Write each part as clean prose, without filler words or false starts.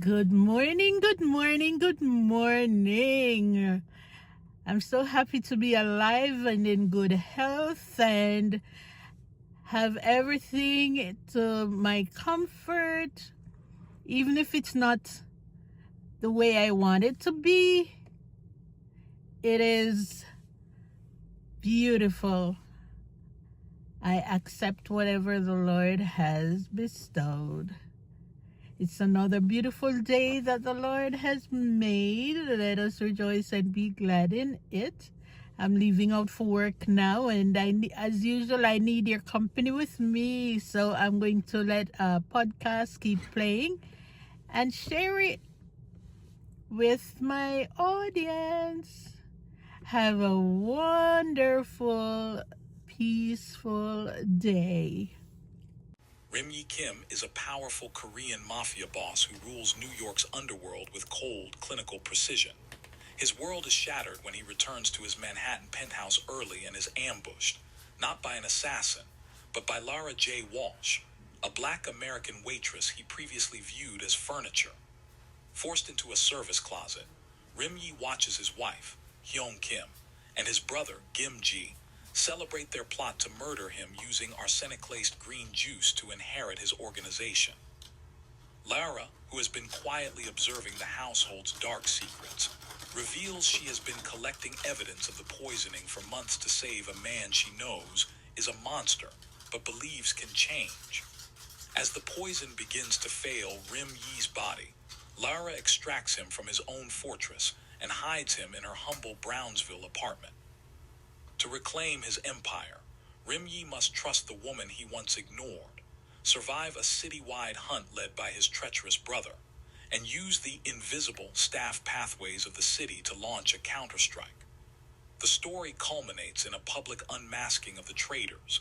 Good morning, good morning, good morning. I'm so happy to be alive and in good health and have everything to my comfort, even if it's not the way I want it to be. It is beautiful. I accept whatever the Lord has bestowed. It's another beautiful day that the Lord has made. Let us rejoice and be glad in it. I'm leaving out for work now, and as usual, I need your company with me. So I'm going to let a podcast keep playing and share it with my audience. Have a wonderful, peaceful day. Rim Yi Kim is a powerful Korean mafia boss who rules New York's underworld with cold, clinical precision. His world is shattered when he returns to his Manhattan penthouse early and is ambushed, not by an assassin, but by Lara J. Walsh, a black American waitress he previously viewed as furniture. Forced into a service closet, Rim Yi watches his wife, Hyung Kim, and his brother, Kim Ji, celebrate their plot to murder him using arsenic-laced green juice to inherit his organization. Lara, who has been quietly observing the household's dark secrets, reveals she has been collecting evidence of the poisoning for months to save a man she knows is a monster, but believes can change. As the poison begins to fail Rim Yi's body, Lara extracts him from his own fortress and hides him in her humble Brownsville apartment. To reclaim his empire, Rim Yi must trust the woman he once ignored, survive a citywide hunt led by his treacherous brother, and use the invisible staff pathways of the city to launch a counterstrike. The story culminates in a public unmasking of the traitors,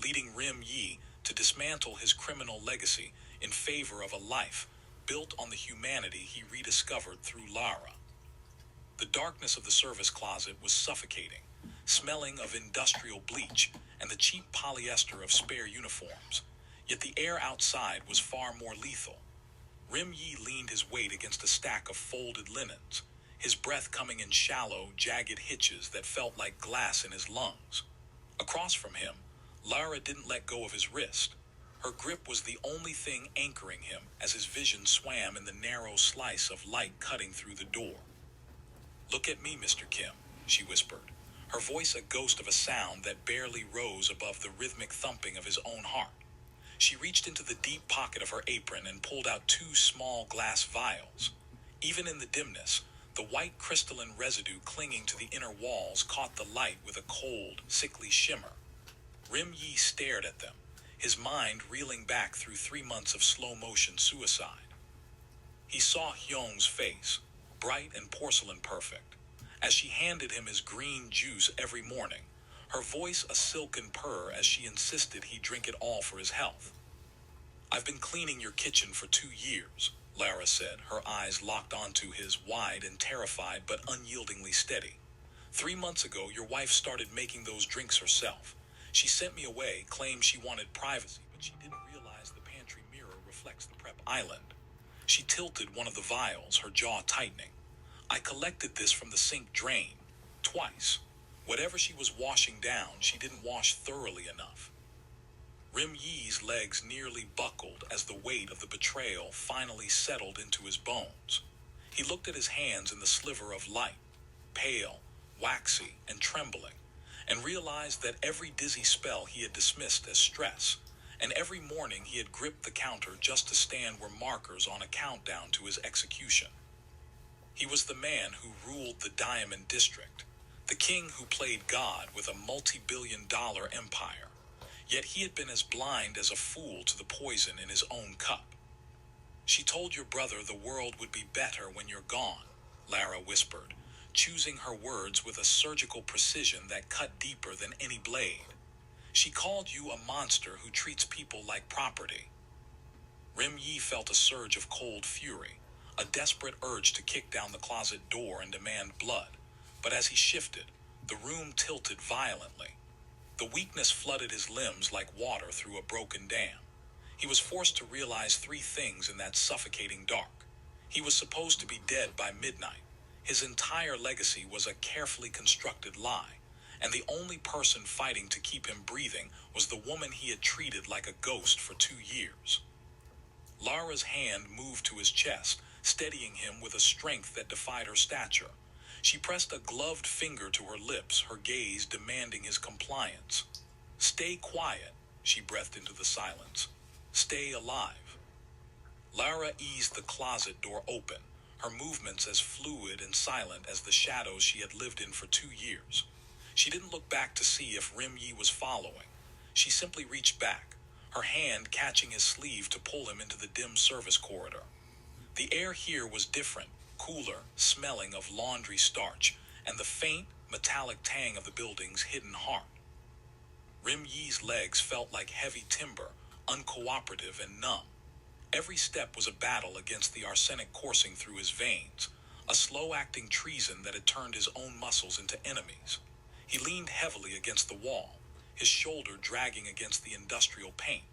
leading Rim Yi to dismantle his criminal legacy in favor of a life built on the humanity he rediscovered through Lara. The darkness of the service closet was suffocating, smelling of industrial bleach and the cheap polyester of spare uniforms. Yet the air outside was far more lethal. Rim Yi leaned his weight against a stack of folded linens, his breath coming in shallow, jagged hitches that felt like glass in his lungs. Across from him, Lara didn't let go of his wrist. Her grip was the only thing anchoring him as his vision swam in the narrow slice of light cutting through the door. "Look at me, Mr. Kim," she whispered, her voice a ghost of a sound that barely rose above the rhythmic thumping of his own heart. She reached into the deep pocket of her apron and pulled out 2 small glass vials. Even in the dimness, the white crystalline residue clinging to the inner walls caught the light with a cold, sickly shimmer. Rim Yi stared at them, his mind reeling back through 3 months of slow-motion suicide. He saw Hyung's face, bright and porcelain perfect, as she handed him his green juice every morning, her voice a silken purr as she insisted he drink it all for his health. "I've been cleaning your kitchen for 2 years, Lara said, her eyes locked onto his, wide and terrified but unyieldingly steady. 3 months ago, your wife started making those drinks herself. She sent me away, claimed she wanted privacy, but she didn't realize the pantry mirror reflects the prep island." She tilted one of the vials, her jaw tightening. "I collected this from the sink drain, twice. Whatever she was washing down, she didn't wash thoroughly enough." Rim Yi's legs nearly buckled as the weight of the betrayal finally settled into his bones. He looked at his hands in the sliver of light, pale, waxy, and trembling, and realized that every dizzy spell he had dismissed as stress, and every morning he had gripped the counter just to stand were markers on a countdown to his execution. He was the man who ruled the Diamond District, the king who played God with a multi-billion-dollar empire. Yet he had been as blind as a fool to the poison in his own cup. "She told your brother the world would be better when you're gone," Lara whispered, choosing her words with a surgical precision that cut deeper than any blade. "She called you a monster who treats people like property." Rim Yi felt a surge of cold fury, a desperate urge to kick down the closet door and demand blood. But as he shifted, the room tilted violently. The weakness flooded his limbs like water through a broken dam. He was forced to realize 3 things in that suffocating dark. He was supposed to be dead by midnight. His entire legacy was a carefully constructed lie, and the only person fighting to keep him breathing was the woman he had treated like a ghost for 2 years. Lara's hand moved to his chest, steadying him with a strength that defied her stature. She pressed a gloved finger to her lips, her gaze demanding his compliance. "Stay quiet," she breathed into the silence. "Stay alive." Lara eased the closet door open, her movements as fluid and silent as the shadows she had lived in for 2 years. She didn't look back to see if Rim Yi was following. She simply reached back, her hand catching his sleeve to pull him into the dim service corridor. The air here was different, cooler, smelling of laundry starch and the faint, metallic tang of the building's hidden heart. Rim Yi's legs felt like heavy timber, uncooperative and numb. Every step was a battle against the arsenic coursing through his veins, a slow-acting treason that had turned his own muscles into enemies. He leaned heavily against the wall, his shoulder dragging against the industrial paint.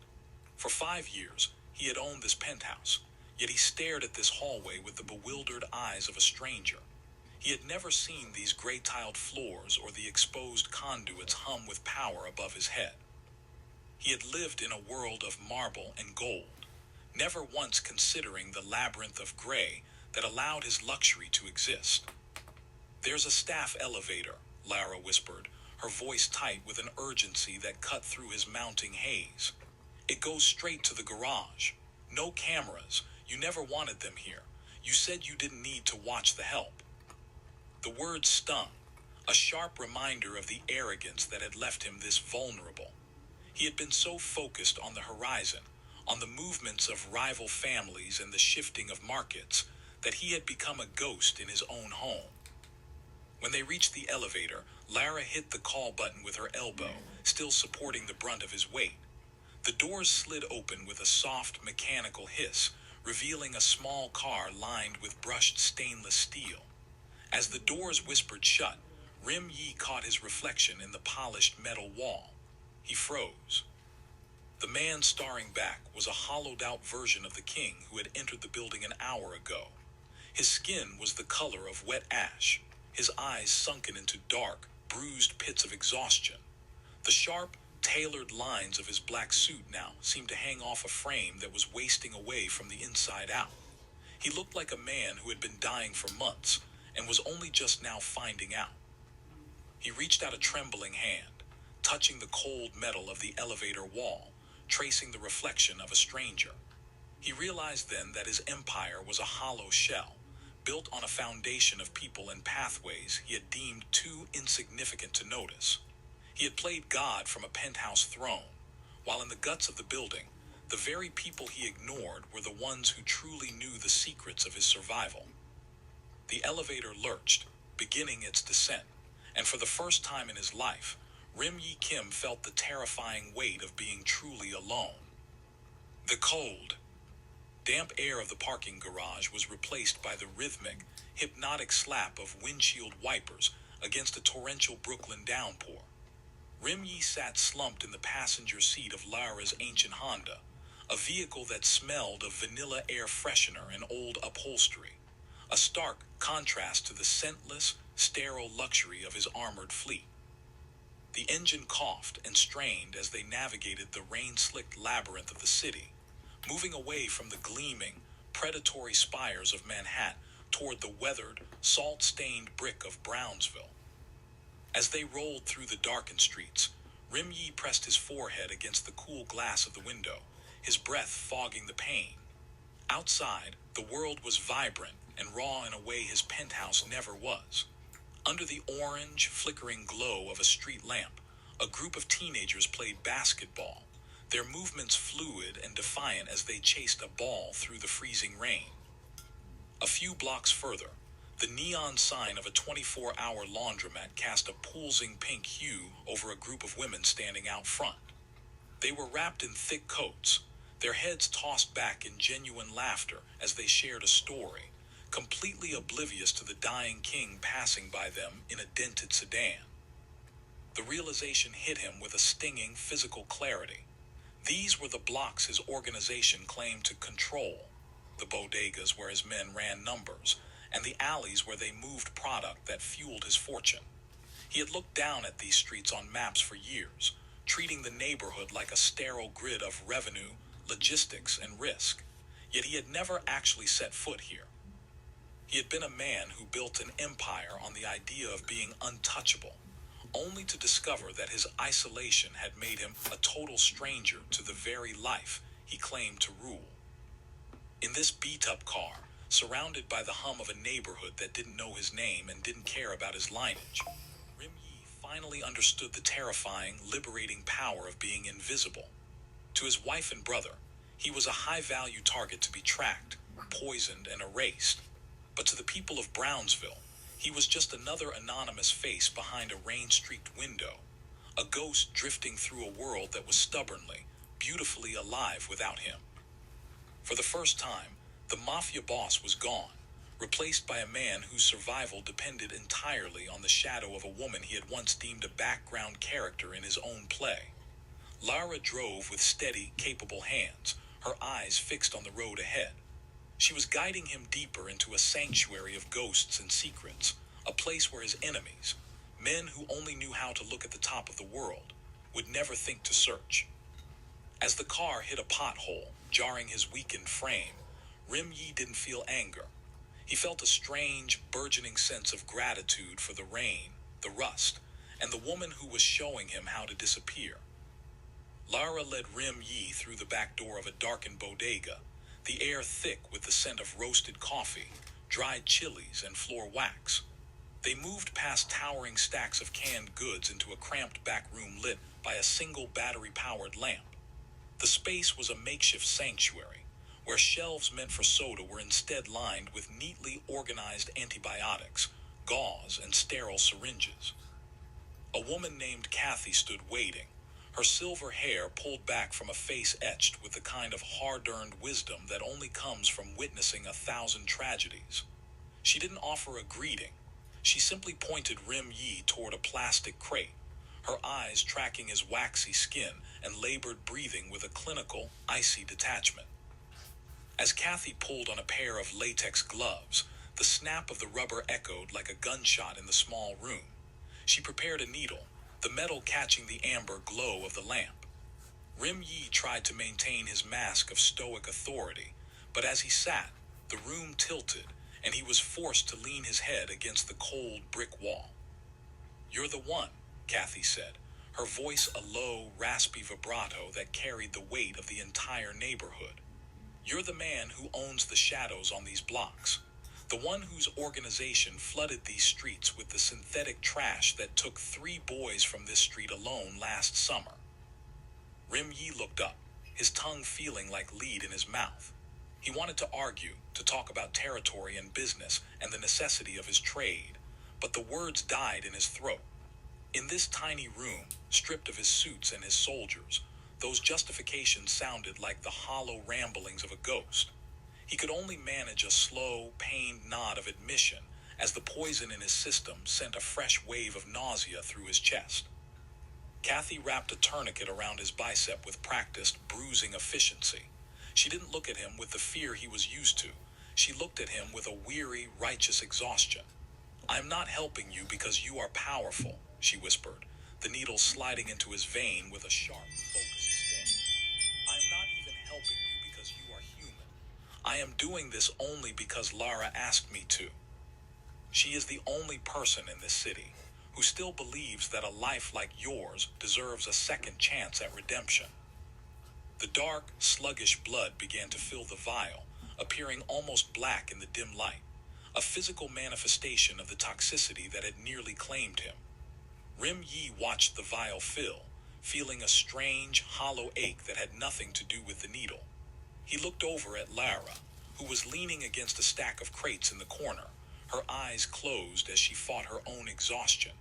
For 5 years, he had owned this penthouse, yet he stared at this hallway with the bewildered eyes of a stranger. He had never seen these gray-tiled floors or the exposed conduits hum with power above his head. He had lived in a world of marble and gold, never once considering the labyrinth of gray that allowed his luxury to exist. "There's a staff elevator," Lara whispered, her voice tight with an urgency that cut through his mounting haze. "It goes straight to the garage. No cameras. You never wanted them here. You said you didn't need to watch the help." The words stung, a sharp reminder of the arrogance that had left him this vulnerable. He had been so focused on the horizon, on the movements of rival families and the shifting of markets, that he had become a ghost in his own home. When they reached the elevator, Lara hit the call button with her elbow, still supporting the brunt of his weight. The doors slid open with a soft, mechanical hiss, revealing a small car lined with brushed stainless steel. As the doors whispered shut, Rim Yi caught his reflection in the polished metal wall. He froze. The man staring back was a hollowed-out version of the king who had entered the building an hour ago. His skin was the color of wet ash, his eyes sunken into dark, bruised pits of exhaustion. The sharp, tailored lines of his black suit now seemed to hang off a frame that was wasting away from the inside out. He looked like a man who had been dying for months and was only just now finding out. He reached out a trembling hand, touching the cold metal of the elevator wall, tracing the reflection of a stranger. He realized then that his empire was a hollow shell, built on a foundation of people and pathways he had deemed too insignificant to notice. He had played God from a penthouse throne, while in the guts of the building, the very people he ignored were the ones who truly knew the secrets of his survival. The elevator lurched, beginning its descent, and for the first time in his life, Rim Yi Kim felt the terrifying weight of being truly alone. The cold, damp air of the parking garage was replaced by the rhythmic, hypnotic slap of windshield wipers against a torrential Brooklyn downpour. Rim Yi sat slumped in the passenger seat of Lara's ancient Honda, a vehicle that smelled of vanilla air freshener and old upholstery, a stark contrast to the scentless, sterile luxury of his armored fleet. The engine coughed and strained as they navigated the rain-slicked labyrinth of the city, moving away from the gleaming, predatory spires of Manhattan toward the weathered, salt-stained brick of Brownsville. As they rolled through the darkened streets, Rim Yi pressed his forehead against the cool glass of the window, his breath fogging the pain. Outside, the world was vibrant and raw in a way his penthouse never was. Under the orange, flickering glow of a street lamp, a group of teenagers played basketball, their movements fluid and defiant as they chased a ball through the freezing rain. A few blocks further, the neon sign of a 24-hour laundromat cast a pulsing pink hue over a group of women standing out front. They were wrapped in thick coats, their heads tossed back in genuine laughter as they shared a story, completely oblivious to the dying king passing by them in a dented sedan. The realization hit him with a stinging physical clarity. These were the blocks his organization claimed to control. the bodegas where his men ran numbers, and the alleys where they moved product that fueled his fortune. He had looked down at these streets on maps for years, treating the neighborhood like a sterile grid of revenue, logistics, and risk. Yet he had never actually set foot here. He had been a man who built an empire on the idea of being untouchable, only to discover that his isolation had made him a total stranger to the very life he claimed to rule. In this beat-up car, surrounded by the hum of a neighborhood that didn't know his name and didn't care about his lineage, Rim Yi finally understood the terrifying, liberating power of being invisible. To his wife and brother, he was a high-value target to be tracked, poisoned, and erased. But to the people of Brownsville, he was just another anonymous face behind a rain-streaked window, a ghost drifting through a world that was stubbornly, beautifully alive without him. For the first time, the Mafia Boss was gone, replaced by a man whose survival depended entirely on the shadow of a woman he had once deemed a background character in his own play. Lara drove with steady, capable hands, her eyes fixed on the road ahead. She was guiding him deeper into a sanctuary of ghosts and secrets, a place where his enemies, men who only knew how to look at the top of the world, would never think to search. As the car hit a pothole, jarring his weakened frame, Rim Yi didn't feel anger. He felt a strange, burgeoning sense of gratitude for the rain, the rust, and the woman who was showing him how to disappear. Lara led Rim Yi through the back door of a darkened bodega, the air thick with the scent of roasted coffee, dried chilies, and floor wax. They moved past towering stacks of canned goods into a cramped back room lit by a single battery-powered lamp. The space was a makeshift sanctuary, where shelves meant for soda were instead lined with neatly organized antibiotics, gauze, and sterile syringes. A woman named Kathy stood waiting, her silver hair pulled back from a face etched with the kind of hard-earned wisdom that only comes from witnessing 1,000 tragedies. She didn't offer a greeting. She simply pointed Rim Yi toward a plastic crate, her eyes tracking his waxy skin and labored breathing with a clinical, icy detachment. As Kathy pulled on a pair of latex gloves, the snap of the rubber echoed like a gunshot in the small room. She prepared a needle, the metal catching the amber glow of the lamp. Rim Yi tried to maintain his mask of stoic authority, but as he sat, the room tilted, and he was forced to lean his head against the cold brick wall. "You're the one," Kathy said, her voice a low, raspy vibrato that carried the weight of the entire neighborhood. "You're the man who owns the shadows on these blocks, the one whose organization flooded these streets with the synthetic trash that took 3 boys from this street alone last summer." Rim Yi looked up, his tongue feeling like lead in his mouth. He wanted to argue, to talk about territory and business and the necessity of his trade, but the words died in his throat. In this tiny room, stripped of his suits and his soldiers, those justifications sounded like the hollow ramblings of a ghost. He could only manage a slow, pained nod of admission as the poison in his system sent a fresh wave of nausea through his chest. Kathy wrapped a tourniquet around his bicep with practiced, bruising efficiency. She didn't look at him with the fear he was used to. She looked at him with a weary, righteous exhaustion. "I'm not helping you because you are powerful," she whispered, the needle sliding into his vein with a sharp, focused sting. "I'm not even helping you because you are human. I am doing this only because Lara asked me to. She is the only person in this city who still believes that a life like yours deserves a second chance at redemption." The dark, sluggish blood began to fill the vial, appearing almost black in the dim light, a physical manifestation of the toxicity that had nearly claimed him. Rim Yi watched the vial fill, feeling a strange, hollow ache that had nothing to do with the needle. He looked over at Lara, who was leaning against a stack of crates in the corner, her eyes closed as she fought her own exhaustion.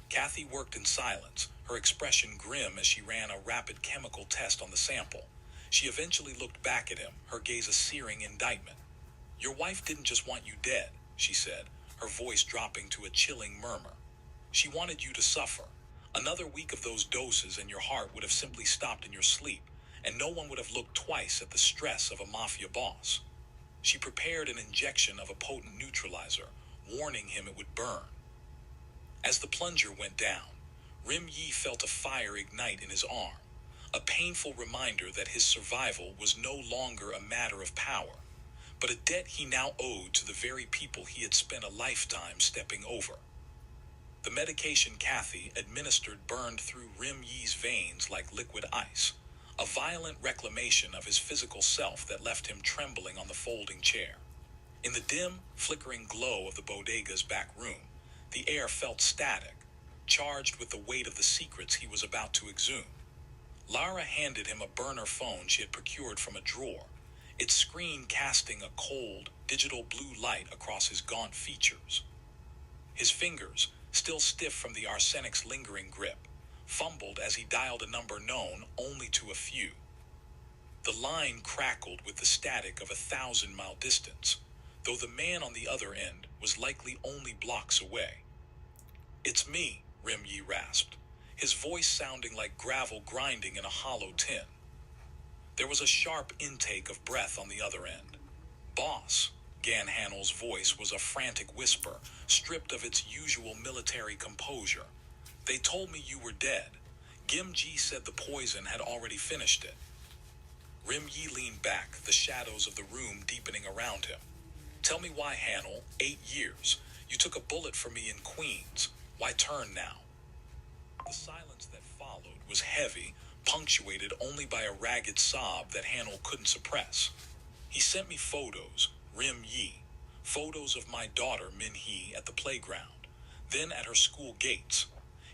Kathy worked in silence, her expression grim as she ran a rapid chemical test on the sample. She eventually looked back at him, her gaze a searing indictment. "Your wife didn't just want you dead," she said, her voice dropping to a chilling murmur. "She wanted you to suffer. Another week of those doses and your heart would have simply stopped in your sleep, and no one would have looked twice at the stress of a mafia boss. She prepared an injection of a potent neutralizer, warning him it would burn. As the plunger went down, Rim Yi felt a fire ignite in his arm, a painful reminder that his survival was no longer a matter of power, but a debt he now owed to the very people he had spent a lifetime stepping over. The medication Kathy administered burned through Rim Yi's veins like liquid ice, a violent reclamation of his physical self that left him trembling on the folding chair. In the dim, flickering glow of the bodega's back room, the air felt static, charged with the weight of the secrets he was about to exhume. Lara handed him a burner phone she had procured from a drawer, its screen casting a cold, digital blue light across his gaunt features. His fingers, still stiff from the arsenic's lingering grip, fumbled as he dialed a number known only to a few. The line crackled with the static of 1,000-mile distance, though the man on the other end was likely only blocks away. "It's me," Rim Yi rasped, his voice sounding like gravel grinding in a hollow tin. There was a sharp intake of breath on the other end. "Boss," Gan Hanel's voice was a frantic whisper, stripped of its usual military composure. "They told me you were dead. Gim Ji said the poison had already finished it." Rim Yi leaned back, the shadows of the room deepening around him. "Tell me why, Hanel. 8 years. You took a bullet for me in Queens. Why turn now?" The silence that followed was heavy, punctuated only by a ragged sob that Hanel couldn't suppress. "He sent me photos, Rim Yi. Photos of my daughter, Min Hee, at the playground, then at her school gates.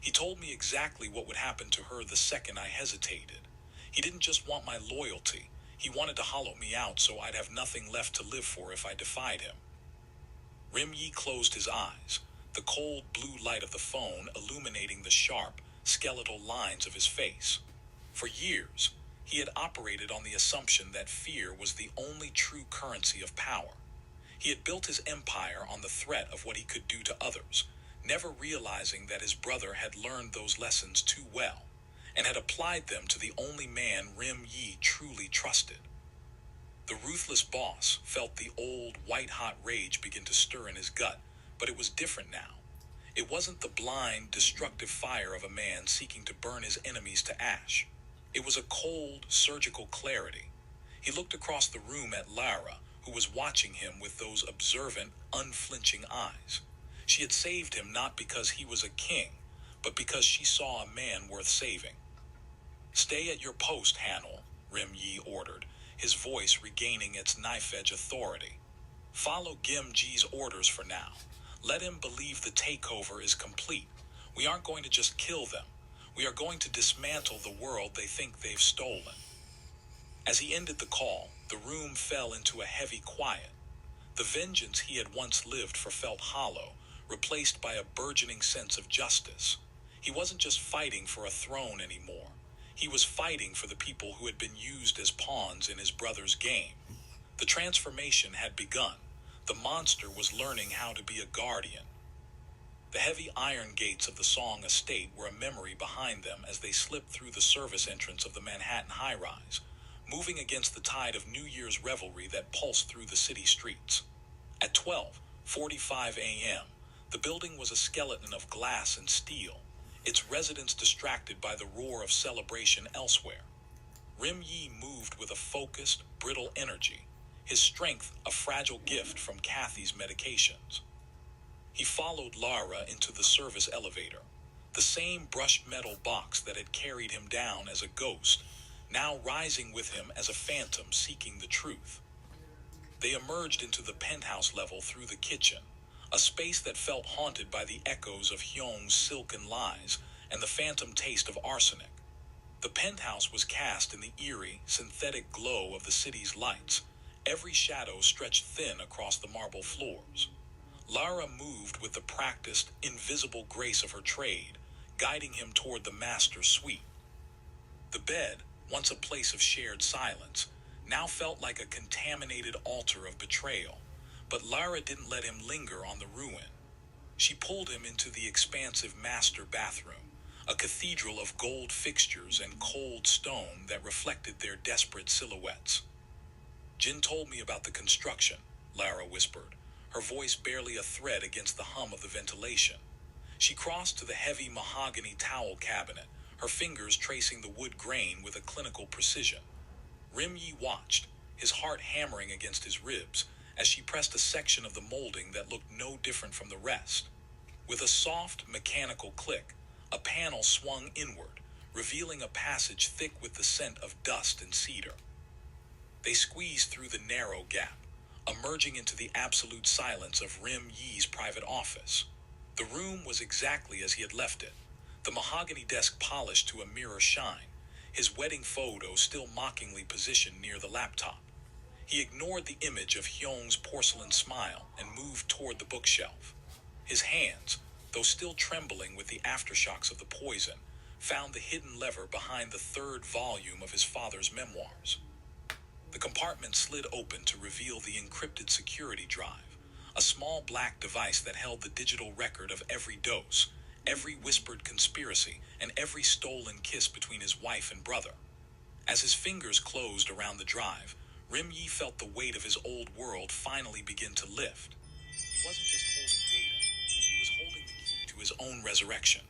He told me exactly what would happen to her the second I hesitated. He didn't just want my loyalty. He wanted to hollow me out so I'd have nothing left to live for if I defied him." Rim Yi closed his eyes, the cold blue light of the phone illuminating the sharp, skeletal lines of his face. For years, he had operated on the assumption that fear was the only true currency of power. He had built his empire on the threat of what he could do to others, never realizing that his brother had learned those lessons too well, and had applied them to the only man Rim Yi truly trusted. The ruthless boss felt the old, white-hot rage begin to stir in his gut, but it was different now. It wasn't the blind, destructive fire of a man seeking to burn his enemies to ash. It was a cold, surgical clarity. He looked across the room at Lara, who was watching him with those observant, unflinching eyes. She had saved him not because he was a king, but because she saw a man worth saving. "Stay at your post, Hanel," Rim Yi ordered, his voice regaining its knife-edge authority. "Follow Gim Ji's orders for now. Let him believe the takeover is complete. We aren't going to just kill them. We are going to dismantle the world they think they've stolen." As he ended the call, the room fell into a heavy quiet. The vengeance he had once lived for felt hollow, replaced by a burgeoning sense of justice. He wasn't just fighting for a throne anymore. He was fighting for the people who had been used as pawns in his brother's game. The transformation had begun. The monster was learning how to be a guardian. The heavy iron gates of the Song estate were a memory behind them as they slipped through the service entrance of the Manhattan high-rise, moving against the tide of New Year's revelry that pulsed through the city streets. At 12:45 a.m., the building was a skeleton of glass and steel, its residents distracted by the roar of celebration elsewhere. Rim Yi moved with a focused, brittle energy, his strength a fragile gift from Kathy's medications. He followed Lara into the service elevator, the same brushed metal box that had carried him down as a ghost, now rising with him as a phantom seeking the truth. They emerged into the penthouse level through the kitchen, a space that felt haunted by the echoes of Hyung's silken lies and the phantom taste of arsenic. The penthouse was cast in the eerie, synthetic glow of the city's lights, every shadow stretched thin across the marble floors. Lara moved with the practiced, invisible grace of her trade, guiding him toward the master suite. The bed, once a place of shared silence, now felt like a contaminated altar of betrayal, but Lara didn't let him linger on the ruin. She pulled him into the expansive master bathroom, a cathedral of gold fixtures and cold stone that reflected their desperate silhouettes. Jin told me about the construction, Lara whispered, her voice barely a thread against the hum of the ventilation. She crossed to the heavy mahogany towel cabinet, her fingers tracing the wood grain with a clinical precision. Rim Yi watched, his heart hammering against his ribs, as she pressed a section of the molding that looked no different from the rest. With a soft, mechanical click, a panel swung inward, revealing a passage thick with the scent of dust and cedar. They squeezed through the narrow gap, emerging into the absolute silence of Rim Yi's private office. The room was exactly as he had left it, the mahogany desk polished to a mirror shine, his wedding photo still mockingly positioned near the laptop. He ignored the image of Hyung's porcelain smile and moved toward the bookshelf. His hands, though still trembling with the aftershocks of the poison, found the hidden lever behind the third volume of his father's memoirs. The compartment slid open to reveal the encrypted security drive, a small black device that held the digital record of every dose, every whispered conspiracy, and every stolen kiss between his wife and brother. As his fingers closed around the drive, Rim Yi felt the weight of his old world finally begin to lift. He wasn't just holding data, he was holding the key to his own resurrection.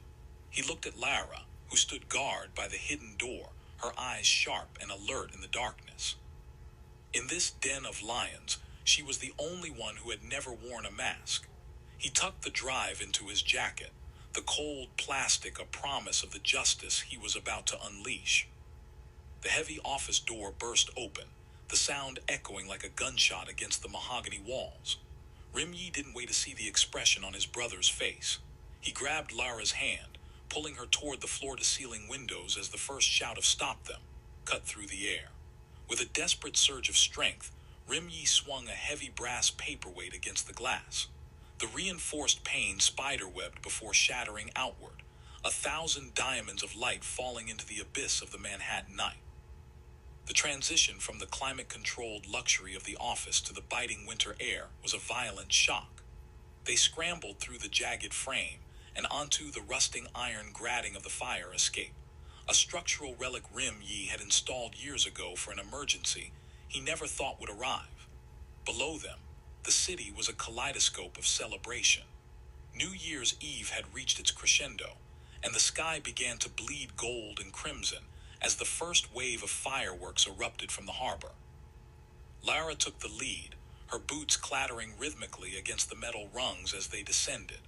He looked at Lara, who stood guard by the hidden door, her eyes sharp and alert in the darkness. In this den of lions, she was the only one who had never worn a mask. He tucked the drive into his jacket, the cold plastic a promise of the justice he was about to unleash. The heavy office door burst open, the sound echoing like a gunshot against the mahogany walls. Rim Yi didn't wait to see the expression on his brother's face. He grabbed Lara's hand, pulling her toward the floor-to-ceiling windows as the first shout of "Stop them!" cut through the air. With a desperate surge of strength, Rim Yi swung a heavy brass paperweight against the glass. The reinforced pane spiderwebbed before shattering outward, 1,000 diamonds of light falling into the abyss of the Manhattan night. The transition from the climate-controlled luxury of the office to the biting winter air was a violent shock. They scrambled through the jagged frame and onto the rusting iron grating of the fire escape, a structural relic Rim Yi had installed years ago for an emergency he never thought would arrive. Below them, the city was a kaleidoscope of celebration. New Year's Eve had reached its crescendo, and the sky began to bleed gold and crimson as the first wave of fireworks erupted from the harbor. Lara took the lead, her boots clattering rhythmically against the metal rungs as they descended.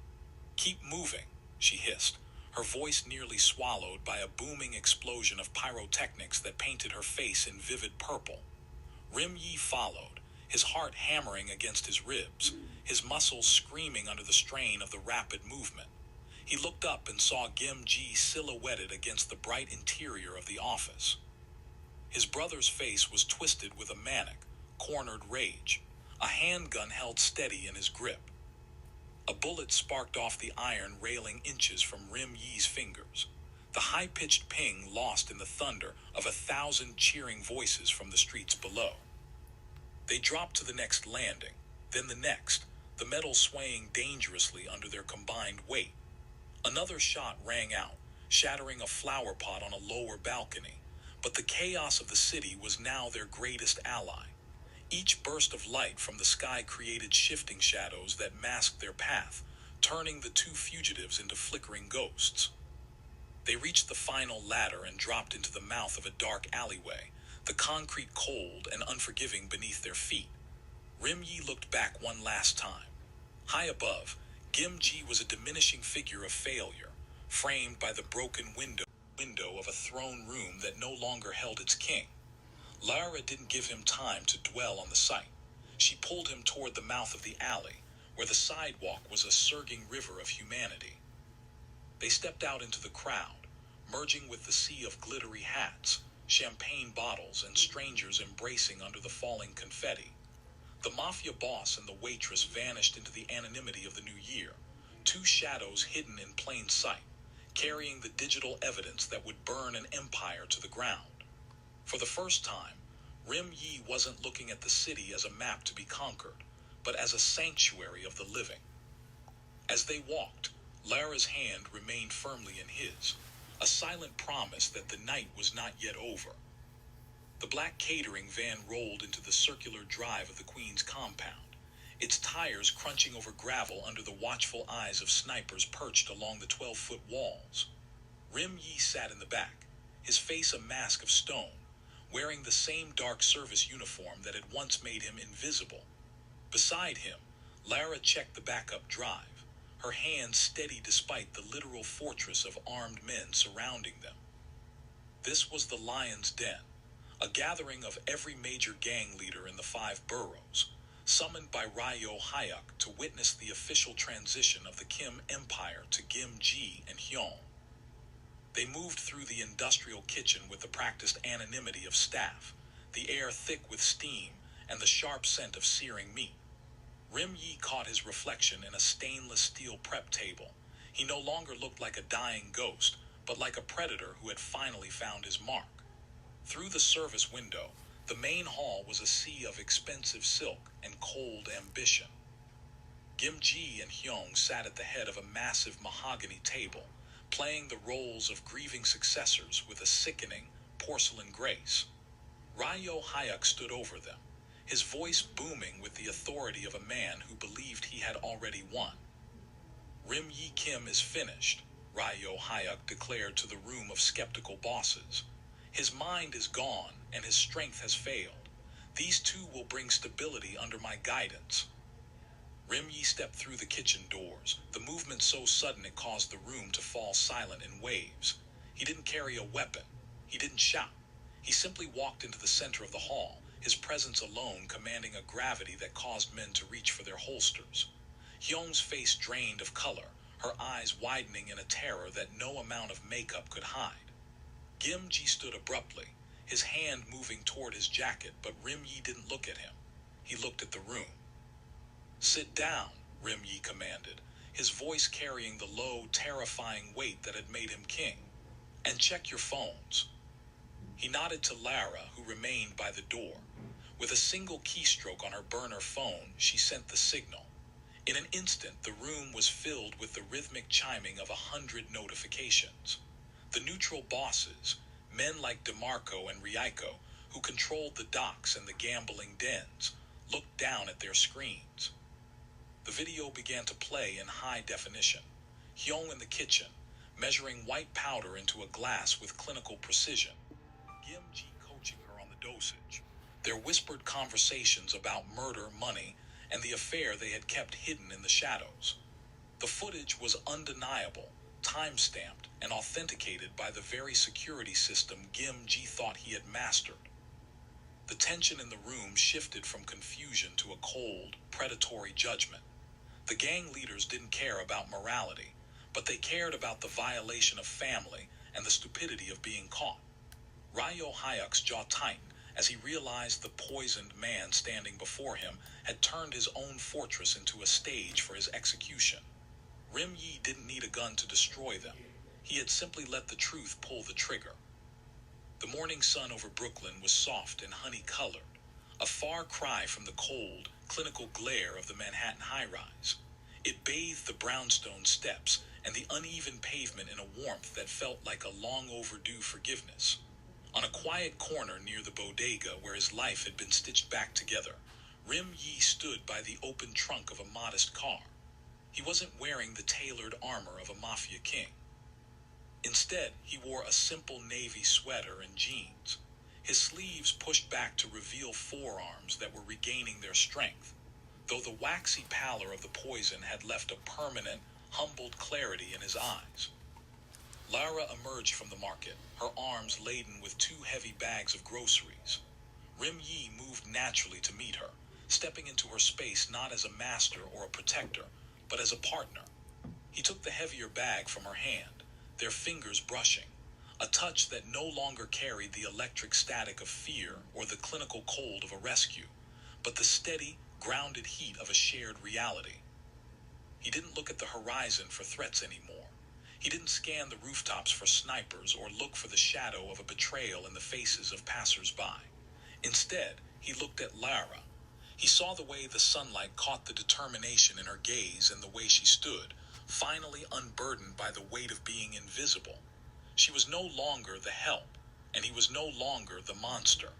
"Keep moving," she hissed, her voice nearly swallowed by a booming explosion of pyrotechnics that painted her face in vivid purple. Rim Yi followed, his heart hammering against his ribs, his muscles screaming under the strain of the rapid movement. He looked up and saw Gim Ji silhouetted against the bright interior of the office. His brother's face was twisted with a manic, cornered rage, a handgun held steady in his grip. A bullet sparked off the iron railing inches from Rim Yi's fingers, the high-pitched ping lost in the thunder of 1,000 cheering voices from the streets below. They dropped to the next landing, then the next, the metal swaying dangerously under their combined weight. Another shot rang out, shattering a flower pot on a lower balcony, but the chaos of the city was now their greatest ally. Each burst of light from the sky created shifting shadows that masked their path, turning the two fugitives into flickering ghosts. They reached the final ladder and dropped into the mouth of a dark alleyway, the concrete cold and unforgiving beneath their feet. Rim Yi looked back one last time. High above, Gim Ji was a diminishing figure of failure, framed by the broken window of a throne room that no longer held its king. Lara didn't give him time to dwell on the sight. She pulled him toward the mouth of the alley, where the sidewalk was a surging river of humanity. They stepped out into the crowd, merging with the sea of glittery hats, champagne bottles, and strangers embracing under the falling confetti. The Mafia Boss and the Waitress vanished into the anonymity of the new year, two shadows hidden in plain sight, carrying the digital evidence that would burn an empire to the ground. For the first time, Rim Yi wasn't looking at the city as a map to be conquered, but as a sanctuary of the living. As they walked, Lara's hand remained firmly in his, a silent promise that the night was not yet over. The black catering van rolled into the circular drive of the Queen's compound, its tires crunching over gravel under the watchful eyes of snipers perched along the 12-foot walls. Rim Yi sat in the back, his face a mask of stone, wearing the same dark service uniform that had once made him invisible. Beside him, Lara checked the backup drive, her hands steady despite the literal fortress of armed men surrounding them. This was the Lion's Den, a gathering of every major gang leader in the 5 boroughs, summoned by Ryo Hayek to witness the official transition of the Kim Empire to Gim Ji and Hyung. They moved through the industrial kitchen with the practiced anonymity of staff, the air thick with steam and the sharp scent of searing meat. Rim Yi caught his reflection in a stainless steel prep table. He no longer looked like a dying ghost, but like a predator who had finally found his mark. Through the service window, the main hall was a sea of expensive silk and cold ambition. Gim Ji and Hyung sat at the head of a massive mahogany table, playing the roles of grieving successors with a sickening, porcelain grace. Ryo Hayek stood over them, his voice booming with the authority of a man who believed he had already won. Rim Yi Kim is finished, Ryo Hayek declared to the room of skeptical bosses. His mind is gone and his strength has failed. These two will bring stability under my guidance. Rim Yi stepped through the kitchen doors, the movement so sudden it caused the room to fall silent in waves. He didn't carry a weapon. He didn't shout. He simply walked into the center of the hall, his presence alone commanding a gravity that caused men to reach for their holsters. Hyung's face drained of color, her eyes widening in a terror that no amount of makeup could hide. Gim Ji stood abruptly, his hand moving toward his jacket, but Rim Yi didn't look at him. He looked at the room. "Sit down," Rim Yi commanded, his voice carrying the low, terrifying weight that had made him king. "And check your phones." He nodded to Lara, who remained by the door. With a single keystroke on her burner phone, she sent the signal. In an instant, the room was filled with the rhythmic chiming of 100 notifications. The neutral bosses, men like DeMarco and Ryeko, who controlled the docks and the gambling dens, looked down at their screens. The video began to play in high definition. Hyung in the kitchen, measuring white powder into a glass with clinical precision. Gim Ji coaching her on the dosage. Their whispered conversations about murder, money, and the affair they had kept hidden in the shadows. The footage was undeniable, time-stamped, and authenticated by the very security system Gim Ji thought he had mastered. The tension in the room shifted from confusion to a cold, predatory judgment. The gang leaders didn't care about morality, but they cared about the violation of family and the stupidity of being caught. Ryo Hayek's jaw tightened as he realized the poisoned man standing before him had turned his own fortress into a stage for his execution. Rim Yi didn't need a gun to destroy them. He had simply let the truth pull the trigger. The morning sun over Brooklyn was soft and honey-colored, a far cry from the cold, clinical glare of the Manhattan high-rise. It bathed the brownstone steps and the uneven pavement in a warmth that felt like a long-overdue forgiveness. On a quiet corner near the bodega where his life had been stitched back together, Rim Yi stood by the open trunk of a modest car. He wasn't wearing the tailored armor of a mafia king. Instead, he wore a simple navy sweater and jeans, his sleeves pushed back to reveal forearms that were regaining their strength, though the waxy pallor of the poison had left a permanent, humbled clarity in his eyes. Lara emerged from the market, her arms laden with 2 heavy bags of groceries. Rim Yi moved naturally to meet her, stepping into her space not as a master or a protector, but as a partner. He took the heavier bag from her hand, their fingers brushing, a touch that no longer carried the electric static of fear or the clinical cold of a rescue, but the steady, grounded heat of a shared reality. He didn't look at the horizon for threats anymore. He didn't scan the rooftops for snipers or look for the shadow of a betrayal in the faces of passers-by. Instead, he looked at Lara. He saw the way the sunlight caught the determination in her gaze and the way she stood, finally unburdened by the weight of being invisible. She was no longer the help, and he was no longer the monster.